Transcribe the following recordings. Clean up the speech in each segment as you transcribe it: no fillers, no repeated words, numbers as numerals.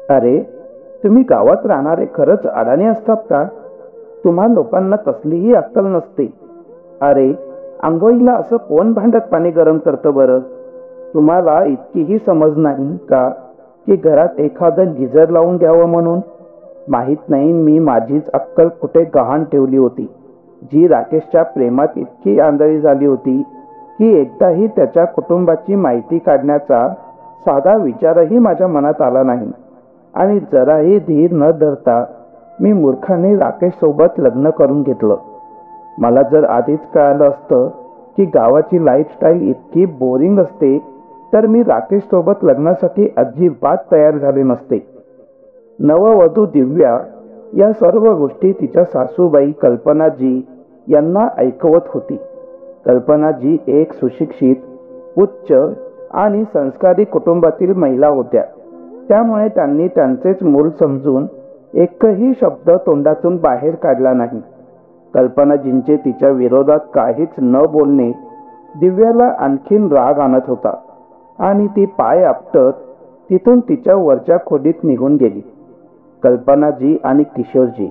अरे, तुम्ही गावात राहणारे खरंच अडाणी असतात का? तुम्हा लोकांना कसलीही अक्कल नसते. अरे, आंघोळीला असं कोण भांड्यात पाणी गरम करतं बरं? तुम्हाला इतकीही समज नाही का की घरात एखादं गिझर लावून घ्यावं म्हणून? माहीत नाही मी माझीच अक्कल कुठे गहाण ठेवली होती, जी राकेशच्या प्रेमात इतकी आंधळी झाली होती की एकदाही त्याच्या कुटुंबाची माहिती काढण्याचा साधा विचारही माझ्या मनात आला नाही. आणि जराही धीर न धरता मी मूर्खाने राकेश सोबत लग्न करून घेतलं. मला जर आधीच कळालं असतं की गावाची लाईफस्टाईल इतकी बोरिंग असते तर मी राकेश सोबत लग्नासाठी अजिबात तयार झाले नसते. नववधू दिव्या या सर्व गोष्टी तिच्या सासूबाई कल्पनाजी यांना ऐकवत होती. कल्पनाजी एक सुशिक्षित, उच्च आणि संस्कारी कुटुंबातील महिला होत्या. त्यामुळे त्यांनी त्यांचेच मूल समजून एकही शब्द तोंडातून बाहेर काढला नाही. कल्पनाजींचे तिच्या विरोधात काहीच न बोलणे दिव्याला आणखीन राग आणत होता आणि ती पाय आपटत तिथून तिच्या वरच्या खोलीत निघून गेली. कल्पनाजी आणि किशोरजी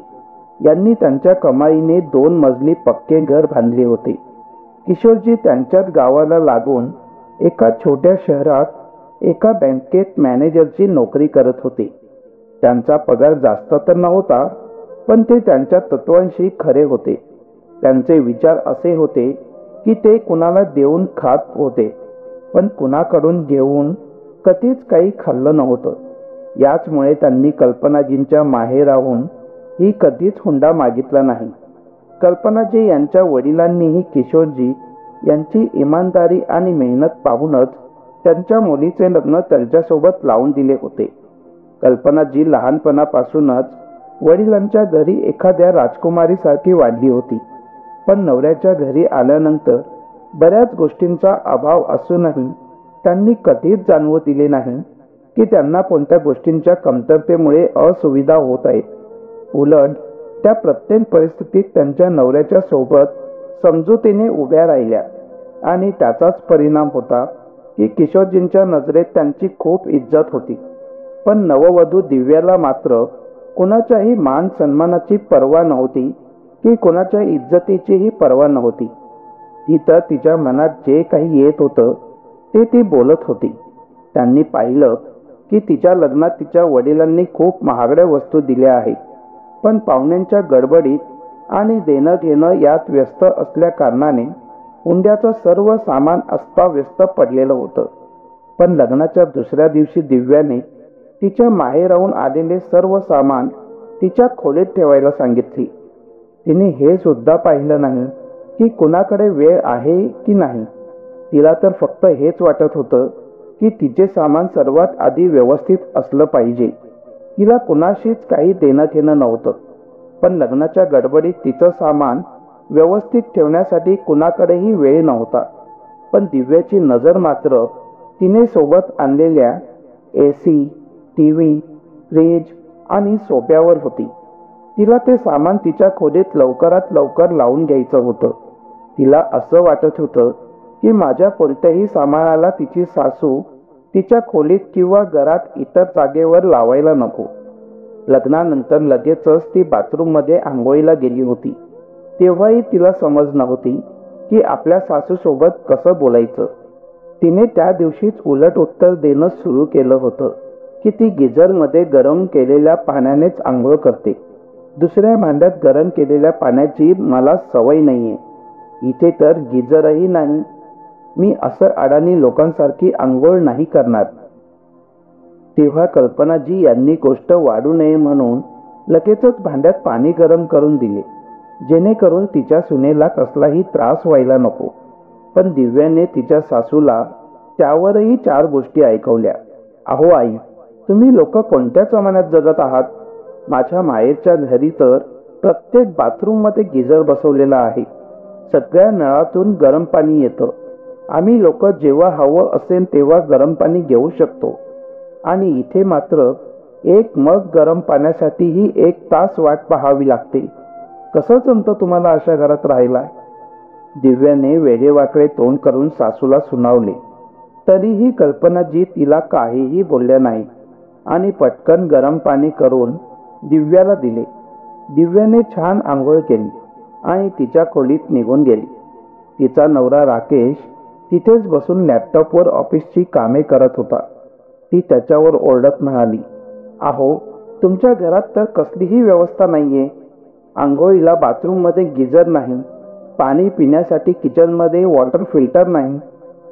यांनी त्यांच्या कमाईने 2 मजली पक्के घर बांधले होते. किशोरजी त्यांच्याच गावाला लागून एका छोट्या शहरात एका बँकेत मॅनेजरची नोकरी करत होते. त्यांचा पगार जास्त तर नव्हता, पण ते त्यांच्या तत्वांशी खरे होते. त्यांचे विचार असे होते की ते कुणाला देऊन खात होते, पण कुणाकडून घेऊन कधीच काही खाल्लं नव्हतं. याचमुळे त्यांनी कल्पनाजींच्या माहेराहून ही कधीच हुंडा मागितला नाही. कल्पनाजी यांच्या वडिलांनीही किशोरजी यांची इमानदारी आणि मेहनत पाहूनच त्यांच्या मुलीचे लग्न त्यांच्यासोबत लावून दिले होते. कल्पनाजी लहानपणापासूनच वडिलांच्या घरी एखाद्या राजकुमारीसारखी वाढली होती, पण नवऱ्याच्या घरी आल्यानंतर बऱ्याच गोष्टींचा अभाव असूनही त्यांनी कधीच जाणवू दिले नाही की त्यांना कोणत्या गोष्टींच्या कमतरतेमुळे असुविधा होत आहेत. उलट त्या प्रत्येक परिस्थितीत त्यांच्या नवऱ्याच्या सोबत समजुतीने उभ्या राहिल्या आणि त्याचाच परिणाम होता की किशोरजींच्या नजरेत त्यांची खूप इज्जत होती. पण नववधू दिव्याला मात्र कोणाच्याही मान सन्मानाची पर्वा नव्हती की कोणाच्या इज्जतीचीही पर्वा नव्हती. ती तर तिच्या मनात जे काही येत होतं ते ती बोलत होती. त्यांनी पाहिलं की तिच्या लग्नात तिच्या वडिलांनी खूप महागड्या वस्तू दिल्या आहेत, पण पाहुण्यांच्या गडबडीत आणि देणं घेणं यात व्यस्त असल्या कारणाने हुंड्याचं सर्व सामान अस्ताव्यस्त पडलेलं होतं. पण लग्नाच्या दुसऱ्या दिवशी दिव्याने तिच्या माहेराहून आलेले सर्व सामान तिच्या खोलीत ठेवायला सांगितली. तिने हे सुद्धा पाहिलं नाही की कुणाकडे वेळ आहे की नाही. तिला तर फक्त हेच वाटत होतं की तिचे सामान सर्वात आधी व्यवस्थित असलं पाहिजे. तिला कुणाशीच काही देणं घेणं नव्हतं, पण लग्नाच्या गडबडीत तिचं सामान व्यवस्थित ठेवण्यासाठी कुणाकडेही वेळ नव्हता. पण दिव्याची नजर मात्र तिने सोबत आणलेल्या AC, TV, फ्रीज आणि सोफ्यावर होती. तिला ते सामान तिच्या खोलीत लवकरात लवकर लावून घ्यायचं होतं. तिला असं वाटत होतं की माझ्या कोणत्याही सामानाला तिची सासू तिच्या खोलीत किंवा घरात इतर जागेवर लावायला नको. लग्नानंतर लगेचच ती बाथरूममध्ये आंघोळीला गेली होती. तेव्हाही तिला समज नव्हती की आपल्या सासूसोबत कसं बोलायचं. तिने त्या दिवशीच उलट उत्तर देणं सुरू केलं होतं की ती गिझरमध्ये गरम केलेल्या पाण्यानेच आंघोळ करते. दुसऱ्या भांड्यात गरम केलेल्या पाण्याची मला सवय नाहीये. इथे तर गिझरही नाही. मी असं अडाणी लोकांसारखी आंघोळ नाही करणार. तेव्हा कल्पनाजी यांनी गोष्ट वाढू नये म्हणून लगेचच भांड्यात पाणी गरम करून दिले, जेणेकरून तिच्या सुनेला कसलाही त्रास व्हायला नको. पण दिव्याने तिच्या सासूला त्यावरही 4 गोष्टी ऐकवल्या. अहो आई, तुम्ही लोक कोणत्या जमान्यात जगत आहात? माझ्या माहेरच्या घरी तर प्रत्येक बाथरूममध्ये गिझर बसवलेला आहे. सगळ्या नळातून गरम पाणी येतं. आम्ही लोक जेव्हा हवं असेल तेव्हा गरम पाणी घेऊ शकतो. आणि इथे मात्र 1 मग गरम पाण्यासाठीही 1 तास वाट पाहावी लागते. कसं जमतं तुम्हाला अशा घरात राहायला? दिव्याने वेडेवाकडे तोंड करून सासूला सुनावले. तरीही कल्पनाजी तिला काहीही बोलल्या नाही. आणि पटकन गरम पाणी करून दिव्याला दिले. दिव्याने छान आंघोळ केली आणि तिच्या खोलीत निघून गेली. तिचा नवरा राकेश तिथेच बसून लॅपटॉपवर ऑफिसची कामे करत होता. ती त्याच्यावर ओरडत म्हणाली, अहो, तुमच्या घरात तर कसलीही व्यवस्था नाहीये. आंघोळीला बाथरूममध्ये गिझर नाही, पाणी पिण्यासाठी किचनमध्ये वॉटर फिल्टर नाही.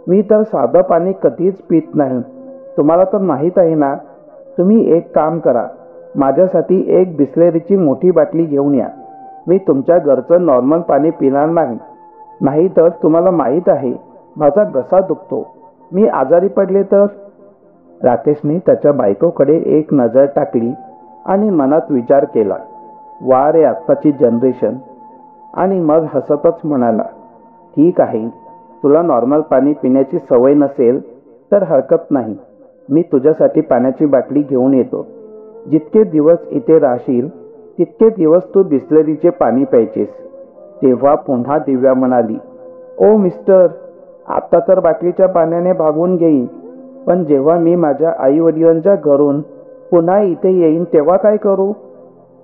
मी तर साधं पाणी कधीच पित नाही. तुम्हाला तर माहीत आहे ना. तुम्ही एक काम करा, माझ्यासाठी एक बिस्लेरीची मोठी बाटली घेऊन या. मी तुमच्या घरचं नॉर्मल पाणी पिणार नाही. नाहीतर तुम्हाला माहीत आहे माझा घसा दुखतो. मी आजारी पडले तर. राकेशने त्याच्या बायकोकडे एक नजर टाकली आणि मनात विचार केला, वा रे आत्ताची जनरेशन. आणि मग हसतच म्हणाला, ठीक आहे, तुला नॉर्मल पाणी पिण्याची सवय नसेल तर हरकत नाही. मी तुझ्यासाठी पाण्याची बाटली घेऊन येतो. जितके दिवस इथे राहशील तितके दिवस तू बिस्लरीचे पाणी प्यायचेस. तेव्हा पुन्हा दिव्या म्हणाली, ओ मिस्टर, आता तर बाटलीच्या पाण्याने भागवून घेईन, पण जेव्हा मी माझ्या आई वडिलांच्या घरून पुन्हा इथे येईन तेव्हा काय करू?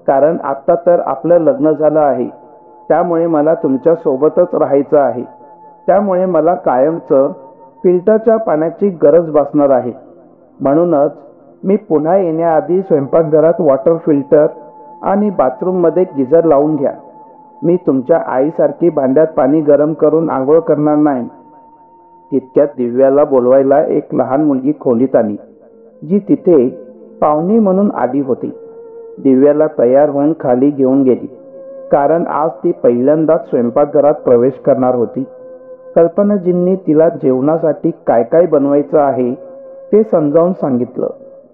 कारण आत्ता तर आपलं लग्न झालं आहे, त्यामुळे मला तुमच्या सोबतच राहायचं आहे. त्यामुळे मला कायमचं फिल्टरच्या पाण्याची गरज भासणार आहे. म्हणूनच मी पुन्हा येण्याआधी स्वयंपाकघरात वॉटर फिल्टर आणि बाथरूममध्ये गिझर लावून घ्या. मी तुमच्या आईसारखी भांड्यात पाणी गरम करून आंघोळ करणार नाही. तितक्यात दिव्याला बोलवायला एक लहान मुलगी खोलीत आली, जी तिथे पाहुणी म्हणून आली होती. दिव्याला तयार होऊन खाली घेऊन गेली, कारण आज ती पहिल्यांदाच स्वयंपाकघरात प्रवेश करणार होती. कल्पनाजींनी तिला जेवणासाठी काय काय बनवायचं आहे ते समजावून सांगितलं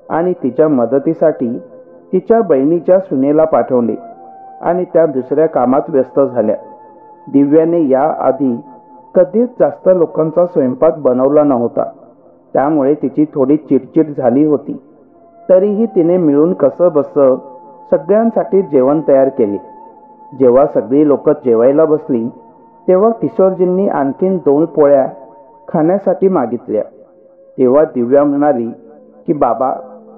आणि तिच्या मदतीसाठी तिच्या बहिणीच्या सुनेला पाठवले आणि त्या दुसऱ्या कामात व्यस्त झाल्या. दिव्याने याआधी कधीच जास्त लोकांचा स्वयंपाक बनवला नव्हता, त्यामुळे तिची थोडी चिडचिड झाली होती. तरीही तिने मिळून कसंबसं सगळ्यांसाठी जेवण तयार केले. जेव्हा सगळी लोक जेवायला बसली तेव्हा किशोरजींनी आणखीन 2 पोळ्या खाण्यासाठी मागितल्या. तेव्हा दिव्या म्हणाली की बाबा,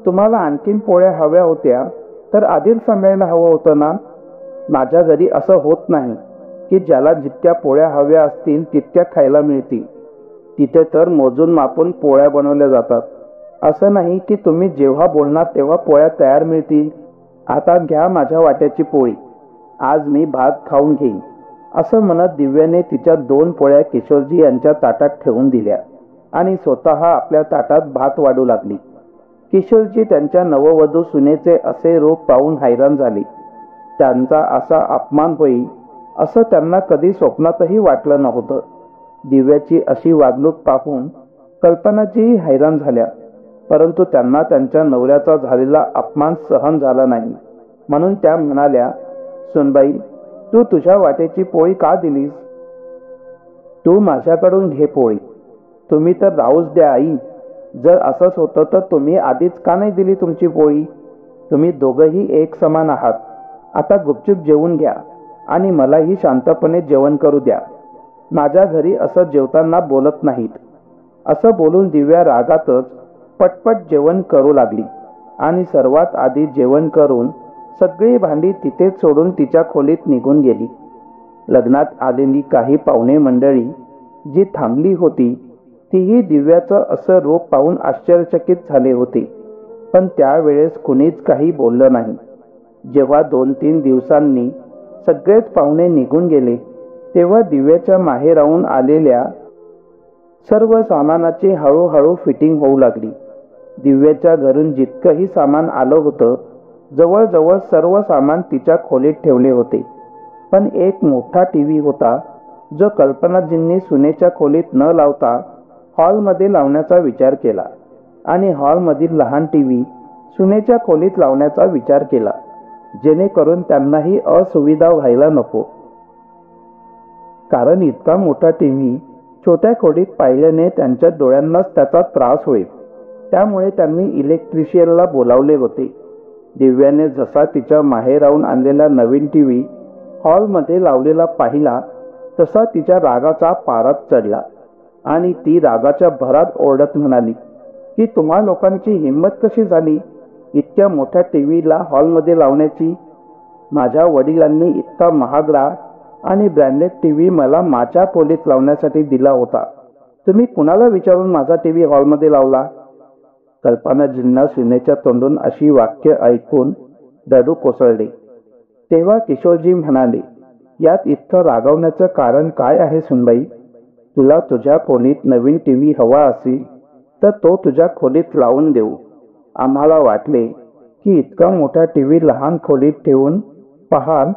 तुम्हाला आणखीन पोळ्या हव्या होत्या तर आधीच सांगायला हवं होतं ना. माझ्या घरी असं होत नाही की ज्याला जितक्या पोळ्या हव्या असतील तितक्या खायला मिळतील. तिथे तर मोजून मापून पोळ्या बनवल्या जातात. असं नाही की तुम्ही जेव्हा बोलणार तेव्हा पोळ्या तयार मिळतील. आता घ्या माझ्या वाट्याची पोळी, आज मी भात खाऊन घेईन. असं म्हणत दिव्याने तिच्या 2 पोळ्या किशोरजी यांच्या ताटात ठेवून दिल्या आणि स्वतः आपल्या ताटात भात वाढू लागली. किशोरजी त्यांच्या नववधू सुनेचे असे रूप पाहून हैराण झाले. त्यांचा असा अपमान होईल असं त्यांना कधी स्वप्नातही वाटलं नव्हतं. दिव्याची अशी वागणूक पाहून कल्पनाजीही हैराण झाल्या, परंतु त्यांना त्यांच्या नवऱ्याचा झालेला अपमान सहन झाला नाही. म्हणून त्या म्हणाल्या, सुनबाई, तू तुझ्या वाटेची पोळी का दिलीस? तू माझ्याकडून घे पोळी. तुम्ही तर राहूच द्या आई. जर असंच होतं तर तुम्ही आधीच का नाही दिली तुमची पोळी? तुम्ही दोघंही एक समान आहात. आता गुपचूप जेवून घ्या आणि मलाही शांतपणे जेवण करू द्या. माझ्या घरी असं जेवताना बोलत नाहीत. असं बोलून दिव्या रागातच पटपट जेवण करू लागली आणि सर्वात आधी जेवण करून सगळी भांडी तिथेच सोडून तिच्या खोलीत निघून गेली. लग्नात आलेली काही पाहुणे मंडळी जी थांबली होती तीही दिव्याचं असं रूप पाहून आश्चर्यचकित झाले होते, पण त्यावेळेस कुणीच काही बोललं नाही. जेव्हा 2-3 दिवसांनी सगळेच पाहुणे निघून गेले तेव्हा दिव्याच्या माहेराहून आलेल्या सर्व सामानाची हळूहळू फिटिंग होऊ लागली. दिव्याच्या घरून जितकंही सामान आलं होतं जवळजवळ सर्व सामान तिच्या खोलीत ठेवले होते. पण एक मोठा टीव्ही होता जो कल्पनाजींनी सुनेच्या खोलीत न लावता हॉलमध्ये लावण्याचा विचार केला आणि हॉलमधील लहान टीव्ही सुनेच्या खोलीत लावण्याचा विचार केला, जेणेकरून त्यांनाही असुविधा व्हायला नको. कारण इतका मोठा टीव्ही छोट्या खोलीत पाहिल्याने त्यांच्या डोळ्यांनाच त्याचा त्रास होईल. त्यामुळे त्यांनी इलेक्ट्रिशियनला बोलावले होते. दिव्याने जसा तिच्या माहेराहून आणलेला नवीन टीव्ही हॉलमध्ये लावलेला पाहिला तसा तिच्या रागाचा पाराच चढला आणि ती रागाच्या भरात ओरडत म्हणाली की तुम्हा लोकांची हिंमत कशी झाली इतक्या मोठ्या टीव्हीला हॉलमध्ये लावण्याची? माझ्या वडिलांनी इतका महागडा आणि ब्रँडेड टीव्ही मला माझ्या खोलीत लावण्यासाठी दिला होता. तुम्ही कुणाला विचारून माझा टीव्ही हॉलमध्ये लावला? कल्पनाजींना सुनेच्या तोंडून अशी वाक्य ऐकून रडू कोसळले. तेव्हा किशोरजी म्हणाले, यात इतकं रागवण्याचं कारण काय आहे सुनबाई? तुला तुझ्या खोलीत नवीन टीव्ही हवा असेल तर तो तुझ्या खोलीत लावून देऊ. आम्हाला वाटले की इतका मोठा टीव्ही लहान खोलीत ठेवून पाहाल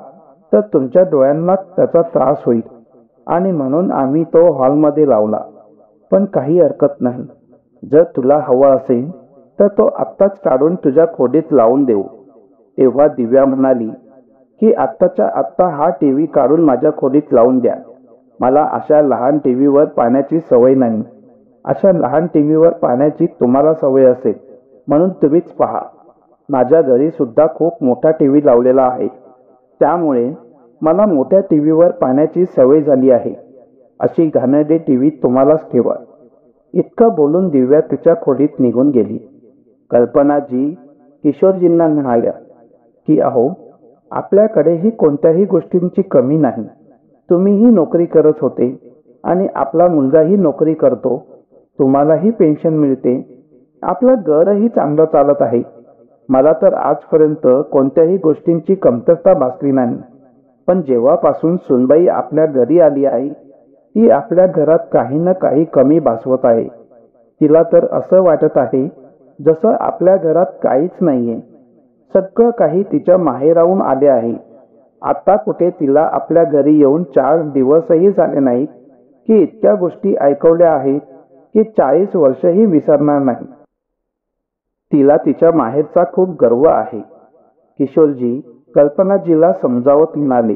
तर तुमच्या डोळ्यांना त्याचा त्रास होईल आणि म्हणून आम्ही तो हॉलमध्ये लावला. पण काही हरकत नाही, जर तुला हवा असेल तर तो आत्ताच काढून तुझ्या खोलीत लावून देऊ. तेव्हा दिव्या म्हणाली की आत्ताच्या आत्ता हा टीव्ही काढून माझ्या खोलीत लावून द्या. मला अशा लहान टीव्हीवर पाहण्याची सवय नाही. अशा लहान टीव्हीवर पाहण्याची तुम्हाला सवय असेल म्हणून तुम्हीच पहा. माझ्या घरी सुद्धा खूप मोठा टीव्ही लावलेला आहे, त्यामुळे मला मोठ्या टीव्हीवर पाहण्याची सवय झाली आहे. अशी घाणेरडी टीव्ही तुम्हालाच ठेवा. इतकं बोलून दिव्या तिच्या खोलीत निघून गेली. कल्पनाजी किशोरजींना म्हणाल्या की अहो, आपल्याकडेही कोणत्याही गोष्टींची कमी नाही. तुम्हीही नोकरी करत होते आणि आपला मुलगाही नोकरी करतो. तुम्हालाही पेन्शन मिळते. आपलं घरही चांगलं चालत आहे. मला तर आजपर्यंत कोणत्याही गोष्टींची कमतरता भासली नाही. पण जेव्हापासून सुनबाई आपल्या घरी आली आहे ती आपल्या घरात काही ना काही कमी भासवत आहे. तिला तर असं वाटत आहे जसं आपल्या घरात काहीच नाहीये. सगळं काही तिच्या माहेराहून आले आहे. आता कुठे तिला आपल्या घरी येऊन 4 दिवसही झाले नाहीत की इतक्या गोष्टी ऐकवल्या आहेत की 40 वर्षही विसरणार नाही. तिला तिच्या माहेरचा खूप गर्व आहे. किशोरजी कल्पनाजीला समजावत म्हणाले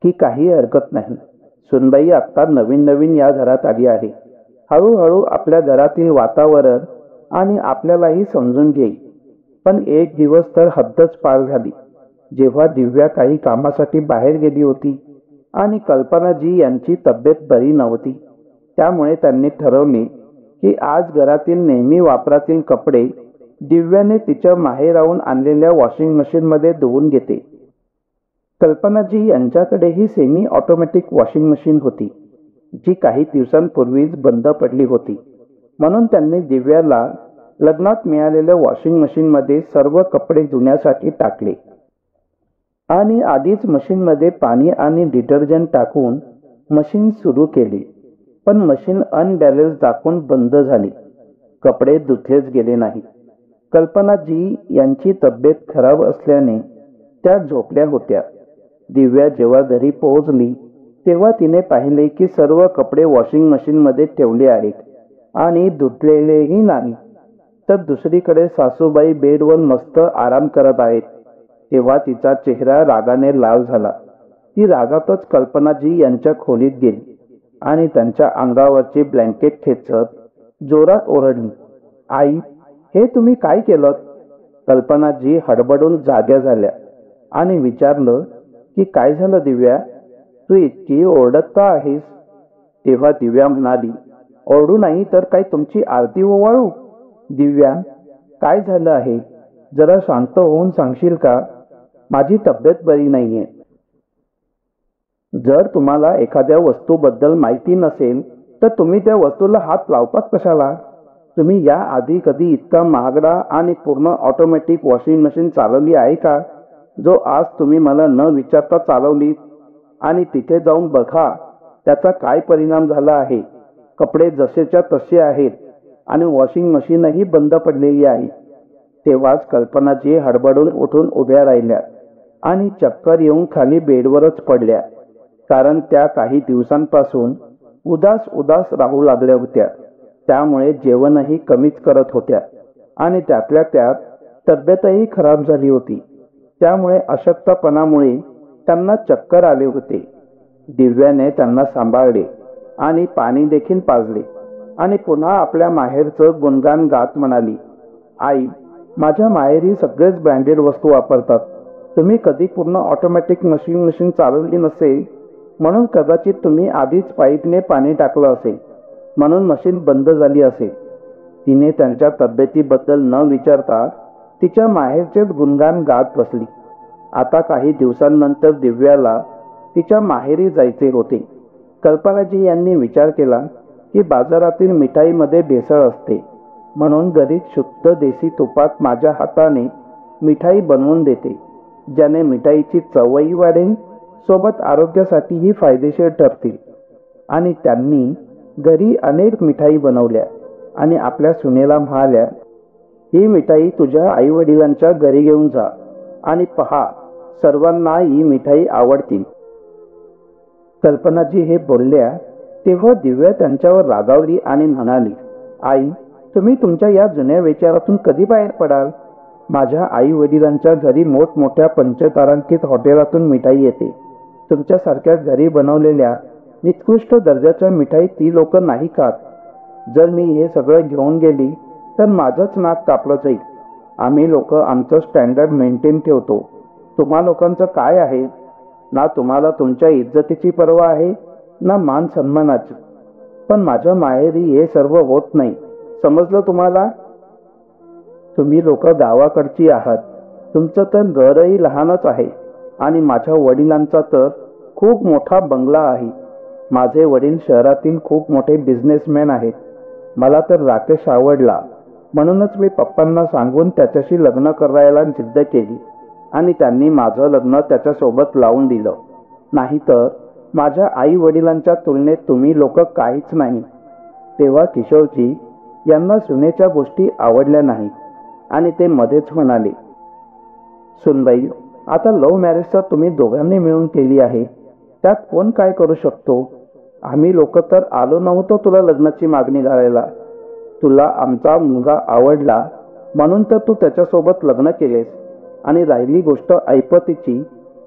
की काही हरकत नाही. सुनबाई आत्ता नवीन नवीन या घरात आली आहे. हळूहळू आपल्या घरातील वातावरण आणि आपल्यालाही समजून घेईल. पण एक दिवस तर हद्दच पार झाली, जेव्हा दिव्या काही कामासाठी बाहेर गेली होती आणि कल्पनाजी यांची तब्येत बरी नव्हती. त्यामुळे त्यांनी ठरवले की आज घरातील नेहमी वापरातील कपडे दिव्याने तिच्या माहेराहून आणलेल्या वॉशिंग मशीनमध्ये धुवून घेते. कल्पनाजी यांच्याकडेही सेमी ऑटोमॅटिक वॉशिंग मशीन होती, जी काही दिवसांपूर्वीच बंद पडली होती. म्हणून त्यांनी दिव्याला लग्नात मिळालेल्या वॉशिंग मशीनमध्ये सर्व कपडे धुण्यासाठी टाकले आणि आधीच मशीनमध्ये पाणी आणि डिटर्जंट टाकून मशीन सुरू केली. पण मशीन अनबॅलन्स दाखवून बंद झाली. कपडे धुतलेच गेले नाही. कल्पनाजी यांची तब्येत खराब असल्याने त्या झोपल्या होत्या. दिव्या जेव्हा घरी पोहोचली तेव्हा तिने पाहिले की सर्व कपडे वॉशिंग मशीनमध्ये ठेवले आहेत आणि धुतलेलेही नाही. तर दुसरीकडे सासूबाई बेडवर मस्त आराम करत आहेत. तेव्हा तिचा चेहरा रागाने लाल झाला. ती रागातच कल्पनाजी यांच्या खोलीत गेली आणि त्यांच्या अंगावरचे ब्लँकेट खेचत जोरात ओरडली, आई, हे तुम्ही काय केलं? कल्पनाजी हडबडून जाग्या झाल्या आणि विचारलं की काय झालं दिव्या, तू इतकी ओरडत का आहेस? तेव्हा दिव्या म्हणाली, ओरडू नाही तर काय तुमची आरती ओवाळू? दिव्या, काय झालं आहे, जरा शांत होऊन सांगशील का? माझी तब्येत बरी नाहीये. जर तुम्हाला एखाद्या वस्तूबद्दल माहिती नसेल तर तुम्ही त्या वस्तूला हात लावतात कशाला? तुम्ही या आधी कधी इतका महागडा आणि पूर्ण ऑटोमॅटिक वॉशिंग मशीन चालवली आहे का, जो आज तुम्ही मला न विचारता चालवली? आणि तिथे जाऊन बघा त्याचा काय परिणाम झाला आहे. कपडे जसेच्या तसे आहेत आणि वॉशिंग मशीनही बंद पडलेली आहे. तेव्हाच कल्पनाजी हडबडून उठून उभ्या राहिल्या आणि चक्कर येऊन खाली बेडवरच पडल्या. कारण त्या काही दिवसांपासून उदास उदास राहू लागल्या होत्या. त्यामुळे जेवणही कमीच करत होत्या आणि त्यातल्या त्यात तब्येतही खराब झाली होती. त्यामुळे अशक्तपणामुळे त्यांना चक्कर आले होते. दिव्याने त्यांना सांभाळले आणि पाणी देखील पाजले आणि पुन्हा आपल्या माहेरचं गुणगान गात म्हणाली, आई, माझ्या माहेरी सगळेच ब्रँडेड वस्तू वापरतात. तुम्ही कधी पूर्ण ऑटोमॅटिक मशीन चालवली नसेल, म्हणून कदाचित तुम्ही आधीच पाईपने पाणी टाकलं असेल, म्हणून मशीन बंद झाली असेल. तिने त्यांच्या तब्येतीबद्दल न विचारता तिच्या माहेरचेच गुणगान गात बसली. आता काही दिवसांनंतर दिव्याला तिच्या माहेरी जायचे होते. कल्पनाजी यांनी विचार केला की बाजारातील मिठाईमध्ये भेसळ असते, म्हणून घरी शुद्ध देसी तुपात माझ्या हाताने मिठाई बनवून देते, ज्याने मिठाईची चवही वाढेल, सोबत आरोग्यासाठीही फायदेशीर ठरतील. आणि त्यांनी घरी अनेक मिठाई बनवल्या आणि आपल्या सुनेला म्हणाल्या, ही मिठाई तुझ्या आई वडिलांच्या घरी घेऊन जा आणि पहा, सर्वांना ही मिठाई आवडतील. कल्पनाजी हे बोलल्या तेव्हा दिव्या त्यांच्यावर रागावली आणि म्हणाली, आई, तुम्ही तुमच्या या जुन्या विचारातून कधी बाहेर पडाल? माझ्या आई वडिलांच्या घरी मोठमोठ्या पंचतारांकित हॉटेलातून मिठाई येते. तुमच्यासारख्या घरी बनवलेल्या निकृष्ट दर्जाच्या मिठाई ती लोक नाही खात. जर मी हे सगळं घेऊन गेली तर माझंच नाक कापलं जाईल. आम्ही लोक आमचं स्टँडर्ड मेंटेन ठेवतो. तुम्हा लोकांचं काय आहे? ना तुम्हाला तुमच्या इज्जतीची पर्वा आहे, ना मान सन्मानाची. पण माझ्या माहेरी हे सर्व होत नाही, समजलं तुम्हाला? तुम्ही लोक गावाकडची आहात. तुमचं तर घरही लहानच आहे आणि माझ्या वडिलांचा तर खूप मोठा बंगला आहे. माझे वडील शहरातील खूप मोठे बिझनेसमॅन आहेत. मला तर राकेश आवडला, म्हणूनच मी पप्पांना सांगून त्याच्याशी लग्न करायला जिद्द केली आणि त्यांनी माझं लग्न त्याच्यासोबत लावून दिलं. नाहीतर माझ्या आई वडिलांच्या तुलनेत तुम्ही लोक काहीच नाही. तेव्हा किशोरजी यांना सुनेच्या गोष्टी आवडल्या नाहीत आणि ते मध्येच म्हणाले, सुनबाई, आता लव्ह मॅरेजचा तुम्ही दोघांनी मिळून केली आहे, त्यात कोण काय करू शकतो? आम्ही लोक तर आलो नव्हतो तुला लग्नाची मागणी घालायला. तुला आमचा मुलगा आवडला म्हणून तर तू त्याच्यासोबत लग्न केलेस. आणि राहिली गोष्ट ऐपतीची,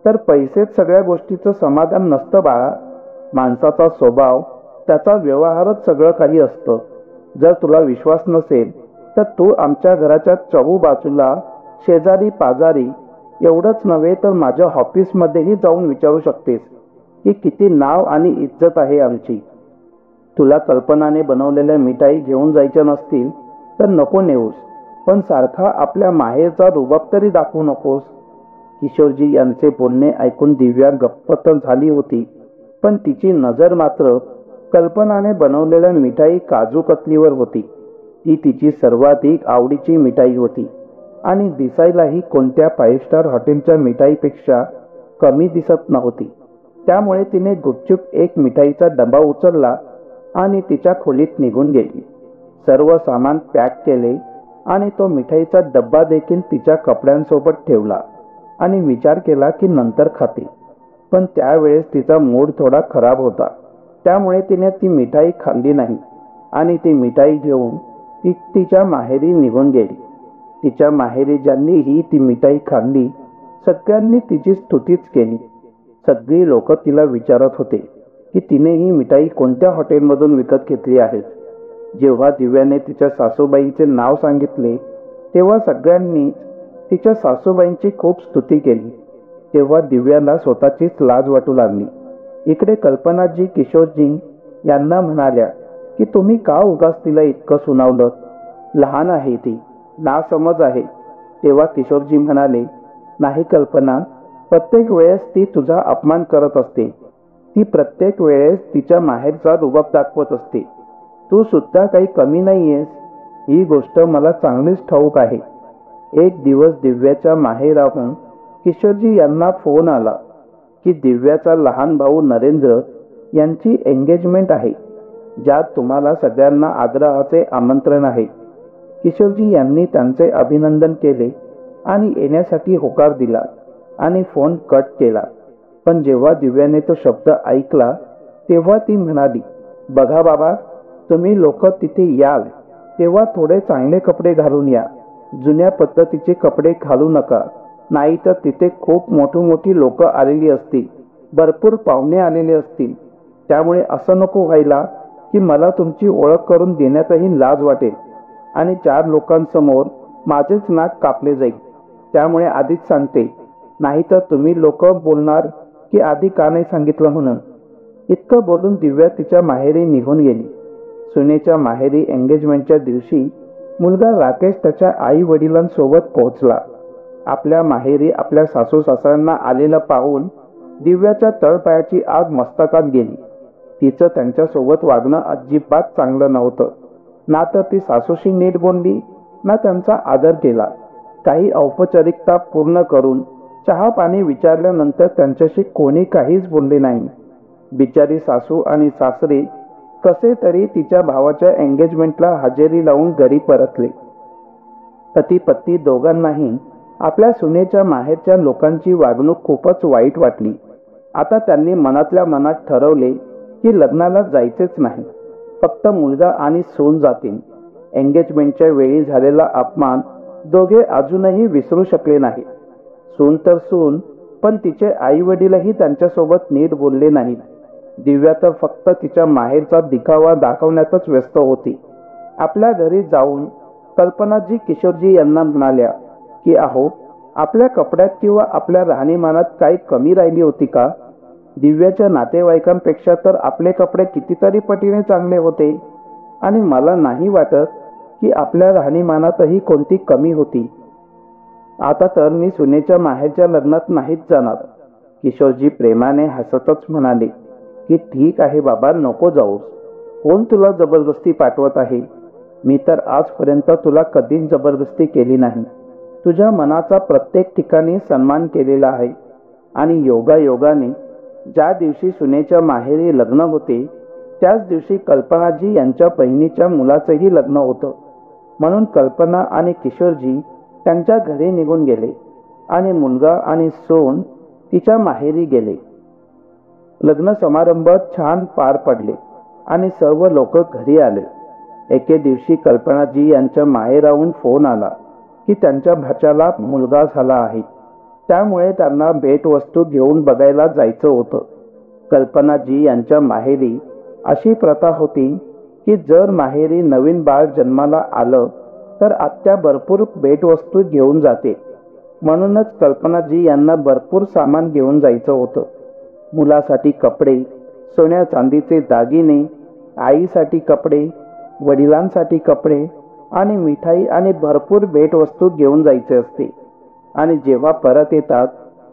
तर पैसेच सगळ्या गोष्टीचं समाधान नसतं बाळा. माणसाचा स्वभाव, त्याचा व्यवहारच सगळं काही असतं. जर तुला विश्वास नसेल तर तू आमच्या घराच्या चहूबाजूला शेजारी पाजारी, एवढंच नव्हे तर माझ्या ऑफिसमध्येही जाऊन विचारू शकतेस की किती नाव आणि इज्जत आहे आमची. तुला कल्पनाने बनवलेल्या मिठाई घेऊन जायच्या नसतील तर नको नेऊस, पण सारखा आपल्या माहेरचा रुबाब तरी दाखवू नकोस. किशोरजी यांचे बोलणे ऐकून दिव्या गप्प तर झाली होती, पण तिची नजर मात्र कल्पनाने बनवलेल्या मिठाई काजू कतलीवर होती. ती तिची सर्वाधिक आवडीची मिठाई होती आणि दिसायलाही कोणत्या 5 स्टार हॉटेलच्या मिठाईपेक्षा कमी दिसत नव्हती. त्यामुळे तिने गुपचूप एक मिठाईचा डबा उचलला आणि तिच्या खोलीत निघून गेली. सर्व सामान पॅक केले आणि तो मिठाईचा डब्बा देखील तिच्या कपड्यांसोबत ठेवला आणि विचार केला की नंतर खाते. पण त्यावेळेस तिचा मूड थोडा खराब होता, त्यामुळे तिने ती मिठाई खाल्ली नाही आणि ती मिठाई घेऊन ती तिच्या माहेरी निघून गेली. तिच्या माहेरी ज्यांनीही ती मिठाई खाल्ली सगळ्यांनी तिची स्तुतीच केली. सगळी लोक तिला विचारत होते की तिने ही मिठाई कोणत्या हॉटेलमधून विकत घेतली आहे. जेव्हा दिव्याने तिच्या सासूबाईचे नाव सांगितले तेव्हा सगळ्यांनी तिच्या सासूबाईंची खूप स्तुती केली. तेव्हा दिव्याला स्वतःचीच लाज वाटू लागली. इकडे कल्पनाजी किशोरजी यांना म्हणाल्या की तुम्ही का उगाच तिला इतकं सुनावलं? लहान आहे ती, नासमज आहे. तेव्हा किशोरजी म्हणाले, नाही कल्पना, प्रत्येक वेळेस ती तुझा अपमान करत असते. ती प्रत्येक वेळेस तिच्या माहेरचा रुबाब दाखवत असते. तू सुद्धा काही कमी नाहीयेस, ही गोष्ट मला चांगलीच ठाऊक आहे. एक दिवस दिव्याच्या माहेराहून किशोरजी यांना फोन आला की दिव्याचा लहान भाऊ नरेंद्र यांची एंगेजमेंट आहे, ज्यात तुम्हाला सगळ्यांना आग्रहाचे आमंत्रण आहे. किशोरजी यांनी त्यांचे अभिनंदन केले आणि येण्यासाठी होकार दिला आणि फोन कट केला. पण जेव्हा दिव्याने तो शब्द ऐकला तेव्हा ती म्हणाली, बघा बाबा, तुम्ही लोक तिथे याल तेव्हा थोडे चांगले कपडे घालून या. जुन्या पद्धतीचे कपडे घालू नका, नाही तर तिथे खूप मोठी लोक आलेली असतील, भरपूर पाहुणे आलेले असतील. त्यामुळे असं नको व्हायला की मला तुमची ओळख करून देण्यातही लाज वाटेल आणि 4 लोकांसमोर माझेच नाक कापले जाईल. त्यामुळे आधीच सांगते, नाहीतर तुम्ही लोक बोलणार की आधी का नाही सांगितलं म्हणून. इतकं बोलून दिव्या तिच्या माहेरी निघून गेली. सुनेच्या माहेरी एंगेजमेंटच्या दिवशी मुलगा राकेश त्याच्या आई वडिलांसोबत पोहोचला. आपल्या माहेरी आपल्या सासू सासऱ्यांना आलेलं पाहून दिव्याच्या तळपायाची आग मस्तकात गेली. तिचं त्यांच्यासोबत वागणं अजिबात चांगलं नव्हतं. ना तर ती सासूशी नीट बोलली, ना त्यांचा आदर केला. काही औपचारिकता पूर्ण करून चहा पाणी विचारल्यानंतर त्यांच्याशी कोणी काहीच बोलले नाही. बिचारी सासू आणि सासरे कसे तरी तिच्या भावाच्या एंगेजमेंटला हजेरी लावून घरी परतले. पती पत्नी दोघांनाही आपल्या सुनेच्या माहेरच्या लोकांची वागणूक खूपच वाईट वाटली. आता त्यांनी मनातल्या मनात ठरवले की लग्नाला जायचेच नाही. फक्त मुलगा आणि सून जातील. एंगेजमेंटच्या वेळी झालेला अपमान दोघे अजूनही विसरू शकले नाही. सून तर सून, पण तिचे आई वडीलही त्यांच्यासोबत नीट बोलले नाहीत. दिव्या तर फक्त तिच्या माहेरचा दिखावा दाखवण्यातच व्यस्त होती. आपल्या घरी जाऊन कल्पनाजी किशोरजी यांना म्हणाल्या की अहो, आपल्या कपड्यात किंवा आपल्या राहणीमानात काही कमी राहिली होती का? दिव्याच्या नातेवाईकांपेक्षा तर आपले कपडे कितीतरी पटीने चांगले होते आणि मला नाही वाटत की आपल्या राहणीमानातही कोणती कमी होती. आता तर मी सुनेच्या माहेरच्या लग्नात नाहीच जाणार. किशोरजी प्रेमाने हसतच म्हणाले की ठीक आहे बाबा, नको जाऊस. कोण तुला जबरदस्ती पाठवत आहे? मी तर आजपर्यंत तुला कधीच जबरदस्ती केली नाही. तुझ्या मनाचा प्रत्येक ठिकाणी सन्मान केलेला आहे. आणि योगायोगाने ज्या दिवशी सुनेच्या माहेरी लग्न होते त्याच दिवशी कल्पनाजी यांच्या बहिणीच्या मुलाचंही लग्न होतं. म्हणून कल्पना आणि किशोरजी त्यांच्या घरी निघून गेले आणि मुलगा आणि सून तिच्या माहेरी गेले. लग्न समारंभ छान पार पडले आणि सर्व लोक घरी आले. एके दिवशी कल्पनाजी यांच्या माहेराहून फोन आला की त्यांच्या भाच्याला मुलगा झाला आहे. त्यामुळे त्यांना भेटवस्तू घेऊन बघायला जायचं होतं. कल्पनाजी यांच्या माहेरी अशी प्रथा होती की जर माहेरी नवीन बाळ जन्माला आलं तर आत्या भरपूर भेटवस्तू घेऊन जाते. म्हणूनच कल्पनाजी यांना भरपूर सामान घेऊन जायचं होतं. मुलासाठी कपडे, सोन्या चांदीचे दागिने, आईसाठी कपडे, वडिलांसाठी कपडे आणि मिठाई आणि भरपूर भेटवस्तू घेऊन जायचे असते. आणि जेव्हा परत येतात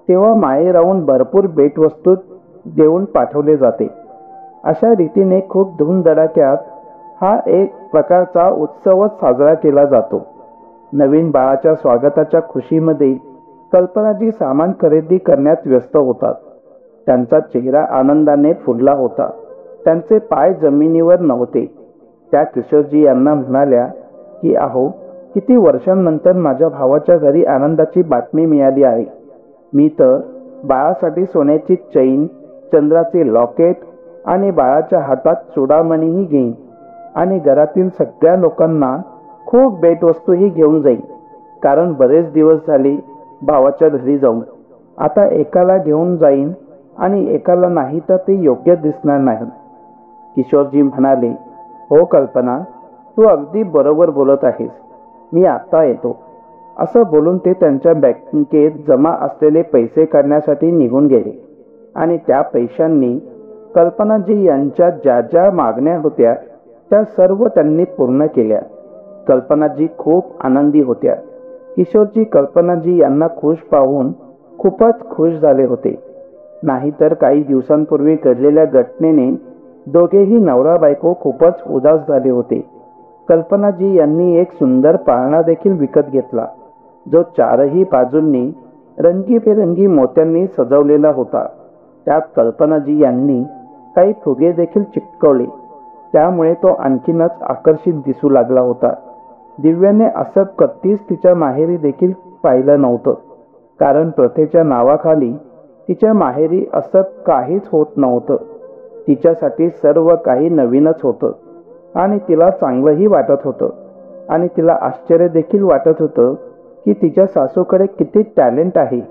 तेव्हा माहेराहून भरपूर भेटवस्तू देऊन पाठवले जाते. अशा रीतीने खूप धूमधडाक्यात हा एक प्रकारचा उत्सवच साजरा केला जातो. नवीन बाळाच्या स्वागताच्या खुशीमध्ये कल्पनाजी सामान खरेदी करण्यात व्यस्त होतात. त्यांचा चेहरा आनंदाने फुलला होता. त्यांचे पाय जमिनीवर नव्हते. त्या किशोरजी यांना म्हणाल्या की अहो, किती वर्षांनंतर माझ्या भावाच्या घरी आनंदाची बातमी मिळाली आहे. मी तर बाळासाठी सोन्याची चैन, चंद्राचे लॉकेट आणि बाळाच्या हातात चुडामणीही घेईन आणि घरातील सगळ्या लोकांना खूप भेटवस्तूही घेऊन जाईन. कारण बरेच दिवस झाले भावाच्या घरी जाऊन. आता एकाला घेऊन जाईन आणि एकाला नाही तर ते योग्य दिसणार नाही. किशोरजी म्हणाले, हो कल्पना, तू अगदी बरोबर बोलत आहेस. मी आता येतो. असं बोलून ते त्यांच्या बँकेत जमा असलेले पैसे काढण्यासाठी निघून गेले आणि त्या पैशांनी कल्पनाजी यांच्या ज्या ज्या मागण्या होत्या त्या सर्व त्यांनी पूर्ण केल्या. कल्पनाजी खूप आनंदी होत्या. किशोरजी कल्पनाजी यांना खुश पाहून खूपच खुश झाले होते. नाहीतर काही दिवसांपूर्वी घडलेल्या घटनेने दोघेही नवरा बायको खूपच उदास झाले होते. कल्पनाजी यांनी एक सुंदर पाळणा देखील विकत घेतला, जो चारही बाजूंनी रंगीबेरंगी मोत्यांनी सजवलेला होता. त्यात कल्पनाजी यांनी काही फुगे देखील चिटकवले. त्यामुळे तो आणखीनच आकर्षित दिसू लागला होता. दिव्याने असं कधीच तिच्या माहेरी देखील पाहिलं नव्हतं. कारण प्रथेच्या नावाखाली तिच्या माहेरी असं काहीच होत नव्हतं. तिच्यासाठी सर्व काही नवीनच होतं आणि तिला चांगलंही वाटत होतं. आणि तिला आश्चर्य देखील वाटत होतं की तिच्या सासूकडे किती टॅलेंट आहे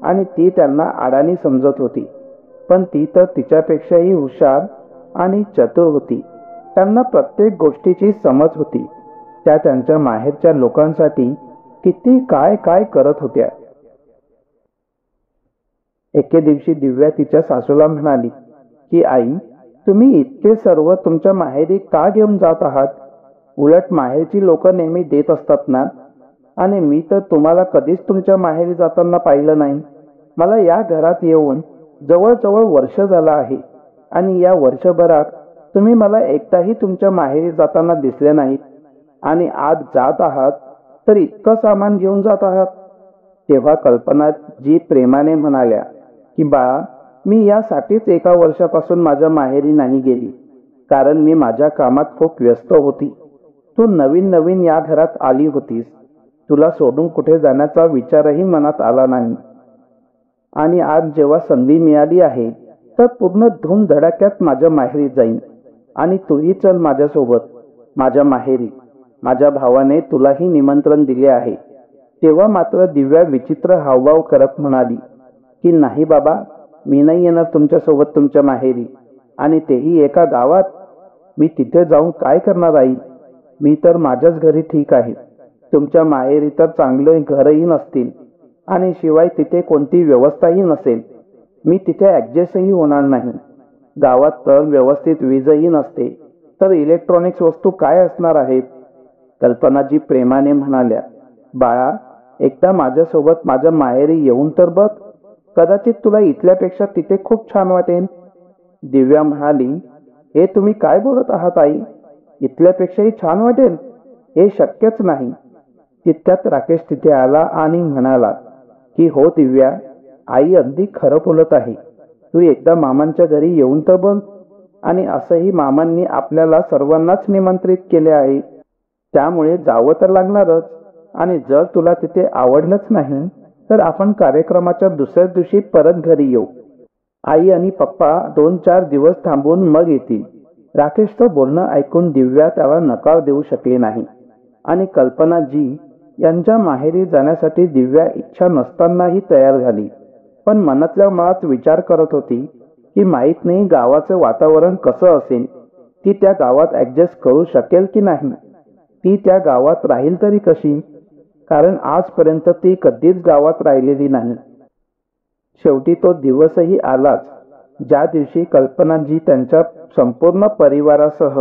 आणि ती त्यांना अडाणी समजत होती. पण ती तर तिच्यापेक्षाही हुशार आणि चतुर होती. त्यांना प्रत्येक गोष्टीची समज होती. त्या त्यांच्या माहेरच्या लोकांसाठी किती काय काय करत होत्या. एके दिवशी दिव्या तिच्या सासूला म्हणाली की आई, तुम्ही इतके सर्व तुमच्या माहेरी का घेऊन जात आहात? उलट माहेरची लोक नेहमी देत असतात ना. आणि मी तर तुम्हाला कधीच तुमच्या माहेरी जाताना पाहिलं नाही. मला या घरात येऊन जवळजवळ वर्ष झालं आहे आणि या वर्षभरात तुम्ही मला एकदाही तुमच्या माहेरी जाताना दिसले नाहीत. आणि आज जात आहात तर इतकं सामान घेऊन जात आहात. तेव्हा कल्पना जी प्रेमाने म्हणाल्या की बाळा, मी यासाठीच एका वर्षापासून माझ्या माहेरी नाही गेली, कारण मी माझ्या कामात खूप व्यस्त होती. तू नवीन नवीन या घरात आली होतीस. तुला सोडून कुठे जाण्याचा विचारही मनात आला नाही. आणि आज जेव्हा संधी मिळाली आहे तर पूर्ण धूमधडाक्यात माझ्या माहेरी जाईन आणि तूही चल माझ्यासोबत माझ्या माहेरी. माझ्या भावाने तुलाही निमंत्रण दिले आहे. तेव्हा मात्र दिव्या विचित्र हावभाव करत म्हणाली की नाही बाबा, मी नाही येणार तुमच्यासोबत तुमच्या माहेरी, आणि तेही एका गावात. मी तिथे जाऊन काय करणार आई? मी तर माझ्याच घरी ठीक आहे. तुमच्या माहेरी तर चांगले घरही नसतील आणि शिवाय तिथे कोणती व्यवस्थाही नसेल. मी तिथे ॲडजस्टही होणार नाही. गावात तर व्यवस्थित वीजही नसते, तर इलेक्ट्रॉनिक्स वस्तू काय असणार आहेत? कल्पनाजी प्रेमाने म्हणाल्या, बाळा, एकदा माझ्यासोबत माझ्या माहेरी येऊन तर बघ. कदाचित तुला इथल्यापेक्षा तिथे खूप छान वाटेल. दिव्या म्हणाली, हे तुम्ही काय बोलत आहात आई? इथल्यापेक्षाही छान वाटेल? हे शक्यच नाही. तितक्यात राकेश तिथे आला आणि म्हणाला की हो दिव्या, आई अगदी खरं बोलत आहे. तू एकदा मामांच्या घरी येऊन तर बघ. आणि असंही मामांनी आपल्याला सर्वांनाच निमंत्रित केले आहे, त्यामुळे जावं तर लागणारच. आणि जर तुला तिथे आवडलंच नाही तर आपण कार्यक्रमाच्या दुसऱ्या दिवशी परत घरी येऊ. आई आणि पप्पा 2-4 दिवस थांबून मग येतील. राकेशचं बोलणं ऐकून दिव्या त्याला नकार देऊ शकली नाही. आणि कल्पनाजी यांच्या माहेरी जाण्यासाठी दिव्या इच्छा नसतानाही तयार झाली. पण मनातल्या मनात विचार करत होती की माहीत नाही गावाचं वातावरण कसं असेल. ती त्या गावात ॲडजस्ट करू शकेल की नाही. ती त्या गावात राहील तरी कशी, कारण आजपर्यंत ती कधीच गावात राहिलेली नाही. शेवटी तो दिवसही आलाच ज्या दिवशी कल्पनाजी त्यांच्या संपूर्ण परिवारासह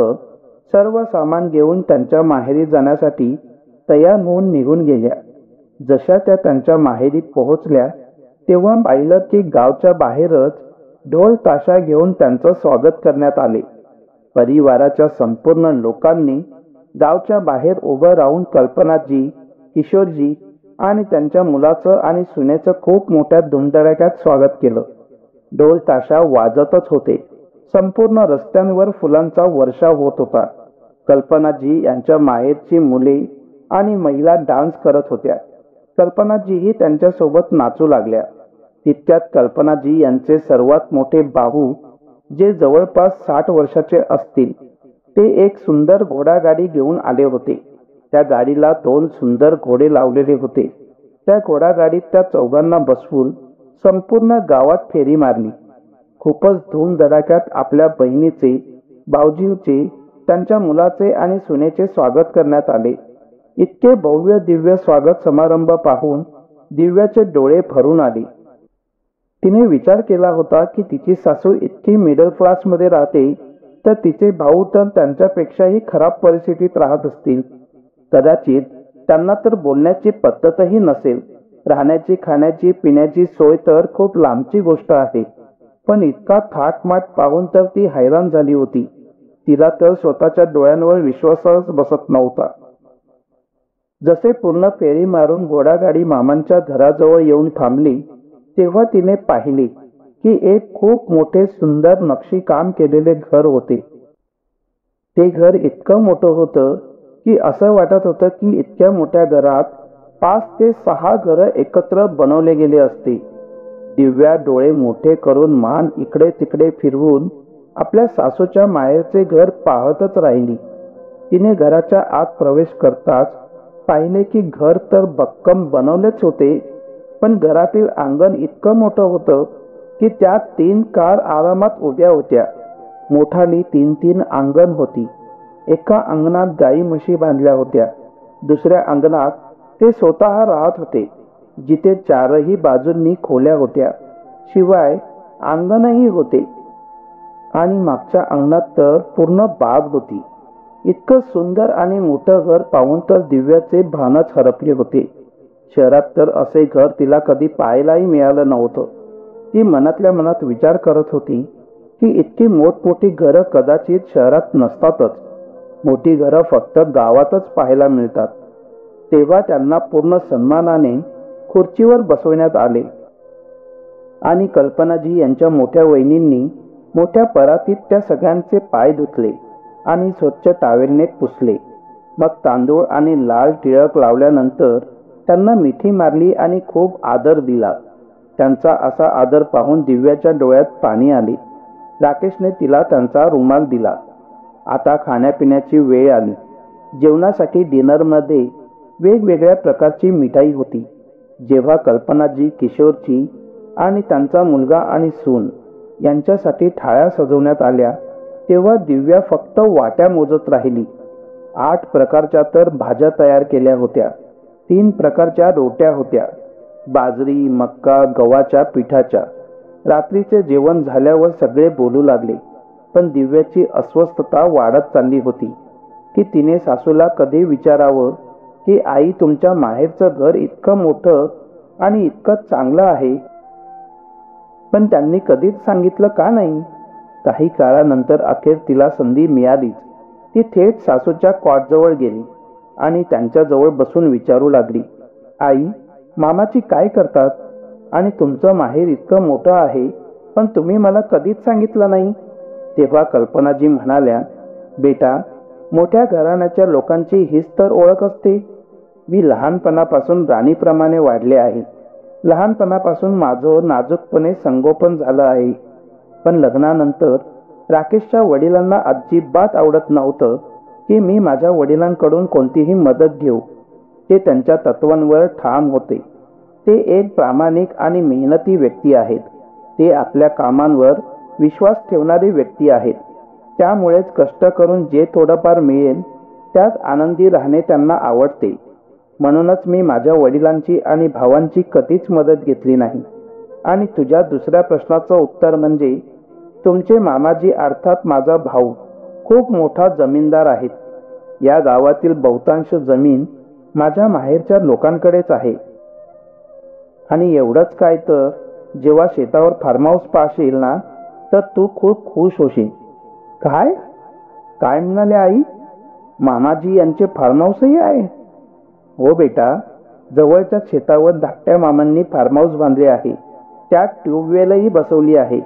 सर्व सामान घेऊन त्यांच्या माहेरी जाण्यासाठी तयार होऊन निघून गेल्या. जशा त्या त्यांच्या माहेरी पोहोचल्या तेव्हा पाहिलं की गावच्या बाहेरच ढोल ताशा घेऊन त्यांचं स्वागत करण्यात आले. परिवाराच्या संपूर्ण लोकांनी गावच्या बाहेर उभं राहून कल्पनाजी, किशोरजी आणि त्यांच्या मुलाचं आणि सुनेचं खूप मोठ्या धुमधडाक्यात स्वागत केलं. ढोल ताशा वाजतच होते. संपूर्ण रस्त्यांवर फुलांचा वर्षाव होत होता. कल्पनाजी यांच्या माहेरची मुले आणि महिला डान्स करत होत्या. कल्पनाजीही त्यांच्यासोबत नाचू लागल्या. तितक्यात कल्पनाजी यांचे सर्वात मोठे भाऊ, जे जवळपास 60 वर्षाचे असतील, ते एक सुंदर घोडागाडी घेऊन आले होते. त्या गाडीला 2 सुंदर घोडे लावलेले होते. त्या घोडागाडीत त्या चौघांना बसवून संपूर्ण गावात फेरी मारली. खूपच धूमधडाक्यात आपल्या बहिणीचे, भाऊजीचे, त्यांच्या मुलाचे आणि सुनेचे स्वागत करण्यात आले. इतके भव्य दिव्य स्वागत समारंभ पाहून दिव्याचे डोळे भरून आले. तिने विचार केला होता की तिची सासू इतकी मिडल क्लासमध्ये राहते तर तिचे भाऊ तर त्यांच्यापेक्षाही खराब परिस्थितीत राहत असतील. कदाचित त्यांना तर बोलण्याची पद्धतही नसेल. राहण्याची, खाण्याची, पिण्याची सोय तर खूप लांबची गोष्ट आहे. पण इतका थाटमाट पाहून तर ती हैराण झाली होती. तिला तर स्वतःच्या डोळ्यांवर विश्वासच बसत नव्हता. जसे पूर्ण फेरी मारून घोडागाडी मामांच्या घराजवळ येऊन थांबली तेव्हा तिने पाहिले की एक खूप मोठे सुंदर नक्षीकाम केलेले घर होते. ते घर इतकं मोठं होतं की असं वाटत होतं की इतक्या मोठ्या घरात 5 ते 6 घरं एकत्र बनवले गेले असते. दिव्या डोळे मोठे करून मान इकडे तिकडे फिरवून आपल्या सासूच्या माहेरचे घर पाहतच राहिली. तिने घराच्या आत प्रवेश करताच पाहिले की घर तर भक्कम बनवलेच होते, पण घरातील अंगण इतकं मोठं होतं की त्यात 3 कार आरामात उभ्या होत्या. मोठाली 3-3 अंगण होती. एका अंगणात गाई म्हशी बांधल्या होत्या. दुसऱ्या अंगणात ते स्वतः राहत होते, जिथे 4ही बाजूंनी खोल्या होत्या. शिवाय अंगणही होते. आणि मागच्या अंगणात तर पूर्ण बाग होती. इतकं सुंदर आणि मोठं घर पाहून तर दिव्याचे भानच हरपले होते. शहरात तर असे घर तिला कधी पाहायलाही मिळालं नव्हतं. ती मनातल्या मनात विचार करत होती की इतकी मोठमोठी घरं कदाचित शहरात नसतातच. मोठी घरं फक्त गावातच पाहायला मिळतात. तेव्हा त्यांना पूर्ण सन्मानाने खुर्चीवर बसवण्यात आले आणि कल्पनाजी यांच्या मोठ्या वहिनींनी मोठ्या परातीत त्या सगळ्यांचे पाय धुतले आणि स्वच्छ टावेलने पुसले. मग तांदूळ आणि लाल टिळक लावल्यानंतर त्यांना मिठी मारली आणि खूप आदर दिला. त्यांचा असा आदर पाहून दिव्याच्या डोळ्यात पाणी आले. राकेशने तिला त्यांचा रुमाल दिला. आता खाण्यापिण्याची वेळ आली. जेवणासाठी डिनरमध्ये वेगवेगळ्या प्रकारची मिठाई होती. जेव्हा कल्पनाजी, किशोरची आणि त्यांचा मुलगा आणि सून यांच्यासाठी थाळ्या सजवण्यात आल्या तेव्हा दिव्या फक्त वाट्या मोजत राहिली. 8 प्रकारच्या तर भाज्या तयार केल्या होत्या. 3 प्रकारच्या रोट्या होत्या, बाजरी, मक्का, गव्हाच्या पिठाच्या. रात्रीचे जेवण झाल्यावर सगळे बोलू लागले. पण दिव्याची अस्वस्थता वाढत चालली होती की तिने सासूला कधी विचारावं की आई, तुमच्या माहेरचं घर इतकं मोठं आणि इतकं चांगलं आहे, पण त्यांनी कधीच सांगितलं का नाही. काही काळानंतर अखेर तिला संधी मिळालीच. ती थेट सासूच्या कॉटजवळ गेली आणि त्यांच्याजवळ बसून विचारू लागली, आई, मामाची काय करतात आणि तुमचं माहेर इतकं मोठं आहे पण तुम्ही मला कधीच सांगितलं नाही. तेव्हा कल्पनाजी म्हणाल्या, बेटा, मोठ्या घराण्याच्या लोकांची हीच तर ओळख असते. मी लहानपणापासून राणीप्रमाणे वाढले आहे. लहानपणापासून माझं नाजूकपणे संगोपन झालं आहे. पण लग्नानंतर राकेशच्या वडिलांना अजिबात आवडत नव्हतं की मी माझ्या वडिलांकडून कोणतीही मदत घेऊ. ते त्यांच्या तत्वांवर ठाम होते. ते एक प्रामाणिक आणि मेहनती व्यक्ती आहेत. ते आपल्या कामांवर विश्वास ठेवणारी व्यक्ती आहेत. त्यामुळेच कष्ट करून जे थोडंफार मिळेल त्यात आनंदी राहणे त्यांना आवडते. म्हणूनच मी माझ्या वडिलांची आणि भावांची कधीच मदत घेतली नाही. आणि तुझ्या दुसऱ्या प्रश्नाचं उत्तर म्हणजे तुमचे मामाजी अर्थात माझा भाऊ खूप मोठा जमीनदार आहेत. या गावातील बहुतांश जमीन माझ्या माहेरच्या लोकांकडेच आहे. आणि एवढंच काय, तर जेव्हा शेतावर फार्म हाऊस पाहशील ना तर तू खूप खुश होशील. काय काय म्हणाले आई? मामाजी यांचे फार्म हाऊसही आहे? हो बेटा, जवळच्या शेतावर धाकट्या मामांनी फार्म हाऊस बांधले आहे. त्यात ट्यूबवेलही बसवली आहे.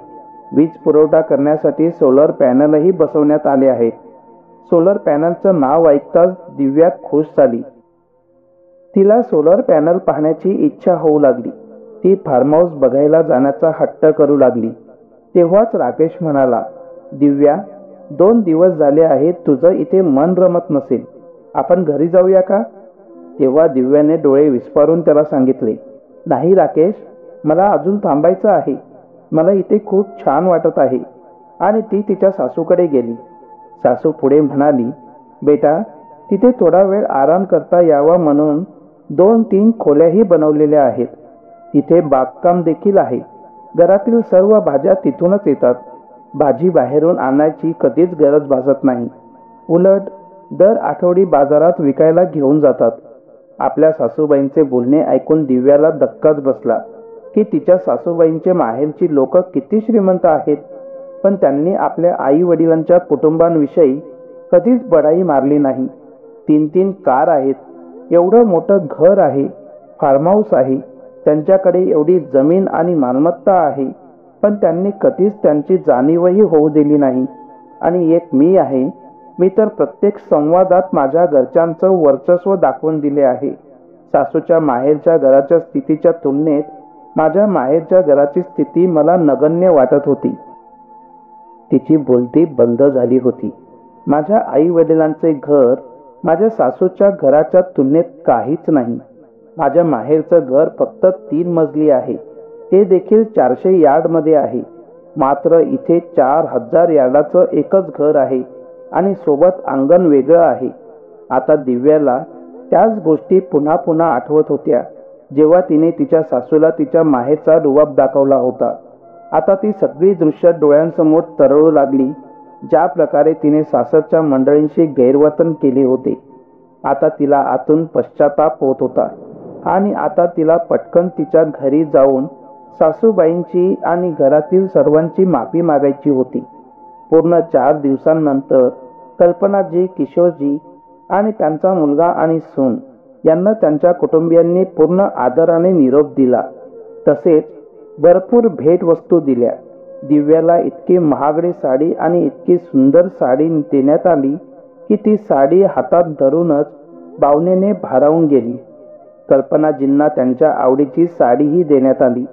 वीज पुरवठा करण्यासाठी सोलर पॅनलही बसवण्यात आले आहेत. सोलर पॅनलचं नाव ऐकताच दिव्या खुश झाली. तिला सोलर पॅनल पाहण्याची इच्छा होऊ लागली. ती फार्म हाऊस बघायला जाण्याचा हट्ट करू लागली. तेव्हाच राकेश म्हणाला, दिव्या, 2 दिवस झाले आहेत तुझं इथे मन रमत नसेल. आपण घरी जाऊया का? तेव्हा दिव्याने डोळे विस्फारून त्याला सांगितले, नाही राकेश, मला अजून थांबायचं आहे. मला इथे खूप छान वाटत आहे. आणि ती तिच्या सासूकडे गेली. सासू पुढे म्हणाली, बेटा, तिथे थोडा वेळ आराम करता यावा म्हणून 2-3 खोल्याही बनवलेल्या आहेत. तिथे बागकाम देखील आहे. घरातील सर्व भाज्या तिथूनच येतात. भाजी बाहेरून आणायची कधीच गरज भासत नाही. उलट दर आठवडी बाजारात विकायला घेऊन जातात. आपल्या सासूबाईंचे बोलणे ऐकून दिव्याला धक्काच बसला की तिच्या सासूबाईंचे माहेरची लोक किती श्रीमंत आहेत. पण त्यांनी आपल्या आई वडिलांच्या कुटुंबांविषयी कधीच बडाई मारली नाही. 3-3 कार आहेत. एवढं मोठं घर आहे. फार्म हाऊस आहे. त्यांच्याकडे एवढी जमीन आणि मालमत्ता आहे. पण त्यांनी कधीच त्यांची जाणीवही होऊ दिली नाही. आणि एक मी आहे. मी तर प्रत्येक संवादात माझ्या घरच्यांचं वर्चस्व दाखवून दिले आहे. सासूच्या माहेरच्या घराच्या स्थितीच्या तुलनेत माझ्या माहेरच्या घराची स्थिती मला नगण्य वाटत होती. तिची बोलती बंद झाली होती. माझ्या आई वडिलांचे घर माझ्या सासूच्या घराच्या तुलनेत काहीच नाही. माझ्या माहेरचं घर फक्त 3 मजली आहे. ते देखील 400 यार्डमध्ये आहे. मात्र इथे 4000 यार्डाचं एकच घर आहे आणि सोबत अंगण वेगळं आहे. आता दिव्याला त्याच गोष्टी पुन्हा पुन्हा आठवत होत्या जेव्हा तिने तिच्या सासूला तिच्या माहेरचा रुबाब दाखवला होता. आता ती सगळी दृश्य डोळ्यांसमोर तरळू लागली ज्या प्रकारे तिने सासरच्या मंडळींशी गैरवर्तन केले होते, आता तिला आतून पश्चाताप होत होता. आणि आता तिला पटकन तिच्या घरी जाऊन सासूबाईंची आणि घरातील सर्वांची माफी मागायची होती. पूर्ण 4 दिवसांनंतर कल्पनाजी, किशोरजी आणि त्यांचा मुलगा आणि सून यांना त्यांच्या कुटुंबियांनी पूर्ण आदराने निरोप दिला. तसेच भरपूर भेटवस्तू दिल्या. दिव्याला इतकी महागडी साडी आणि इतकी सुंदर साडी देण्यात आली की ती साडी हातात धरूनच भावनेने भारावून गेली. कल्पनाजींना त्यांच्या आवडीची साडीही देण्यात आली.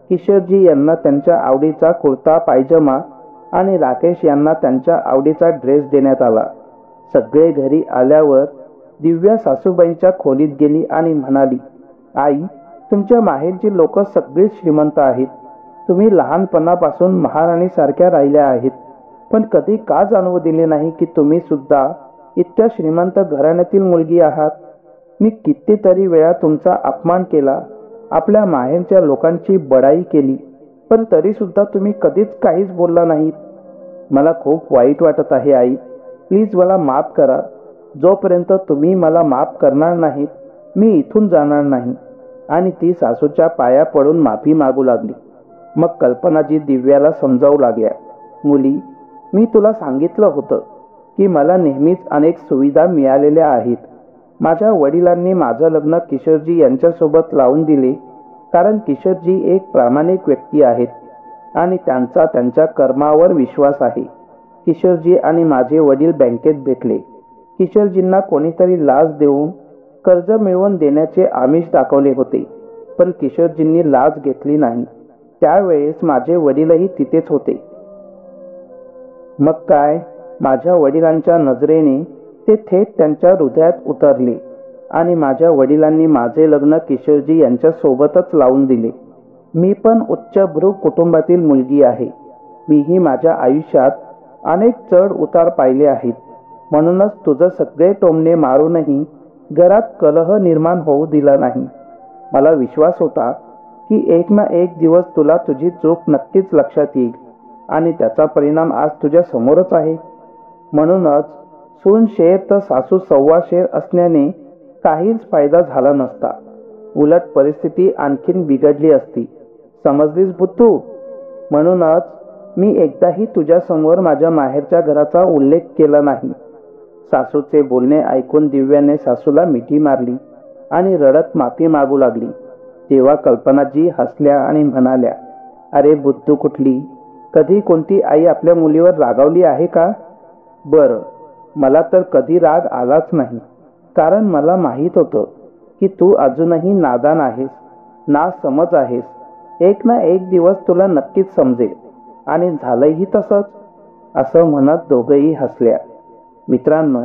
किशोरजी यांना त्यांच्या आवडीचा कुर्ता पायजमा आणि राकेश यांना त्यांच्या आवडीचा ड्रेस देण्यात आला. सगळे घरी आल्यावर दिव्या सासूबाईंच्या खोलीत गेली आणि म्हणाली, आई, तुमच्या माहेरची लोक सगळीच श्रीमंत आहेत. तुम्ही लहानपणापासून महाराणीसारख्या राहिल्या आहेत, पण कधी का जाणवू दिले नाही की तुम्ही सुद्धा इतक्या श्रीमंत घराण्यातील मुलगी आहात. मी कितीतरी वेळा तुमचा अपमान केला, आपल्या माहेरच्या लोकांची बडाई केली, पण तरी सुद्धा तुम्ही कधीच काहीच बोलला नाहीत. मला खूप वाईट वाटत आहे आई, प्लीज मला माफ करा. जोपर्यंत तुम्ही मला माफ करणार नाहीत मी इथून जाणार नाही. आणि ती सासूच्या पाया पडून माफी मागू लागली. मग कल्पनाजी दिव्याला समजावू लागल्या, मुली, मी तुला सांगितलं होतं की मला नेहमीच अनेक सुविधा मिळालेल्या आहेत. माझ्या वडिलांनी माझं लग्न किशोरजी यांच्यासोबत लावून दिले कारण किशोरजी एक प्रामाणिक व्यक्ती आहेत आणि त्यांचा त्यांच्या कर्मावर विश्वास आहे. किशोरजी आणि माझे वडील बँकेत भेटले. किशोरजींना कोणीतरी लाच देऊन कर्ज मिळवून देण्याचे आमिष दाखवले होते, पण किशोरजींनी लाच घेतली नाही. त्यावेळेस माझे वडीलही तिथेच होते. मग काय, माझ्या वडिलांच्या नजरेने ते थेट त्यांच्या हृदयात उतरले आणि माझ्या वडिलांनी माझे लग्न किशोरजी यांच्या सोबतच लावून दिले. मी पण उच्चभ्रू कुटुंबातील मुलगी आहे. मीही माझ्या आयुष्यात अनेक चढ उतार पाहिले आहेत. म्हणूनच तुझं सगळे टोमणे मारूनही घरात कलह निर्माण होऊ दिला नाही. मला विश्वास होता की एक ना एक दिवस तुला तुझी चूक नक्कीच लक्षात येईल आणि त्याचा परिणाम आज तुझ्या समोरच आहे. म्हणूनच सून शेर तर सासू सव्वा शेर असण्याने काहीच फायदा झाला नसता. उलट परिस्थिती आणखीन बिघडली असती. समजलीस बुद्धू? म्हणूनच मी एकदाही तुझ्या समोर माझ्या माहेरच्या घराचा उल्लेख केला नाही. सासूचे बोलणे ऐकून दिव्याने सासूला मिठी मारली आणि रडत माफी मागू लागली. तेव्हा कल्पनाजी हसल्या आणि म्हणाल्या, अरे बुद्धू कुठली, कधी कोणती आई आपल्या मुलीवर रागावली आहे का? बरं, मला तर कधी राग आलाच नाही, कारण मला माहीत होतं की तू अजूनही नादान आहेस, नासमज आहेस. एक ना एक दिवस तुला नक्कीच समजेल. आणि झालंही तसंच. असं म्हणत दोघेही हसल्या. मित्रांनो,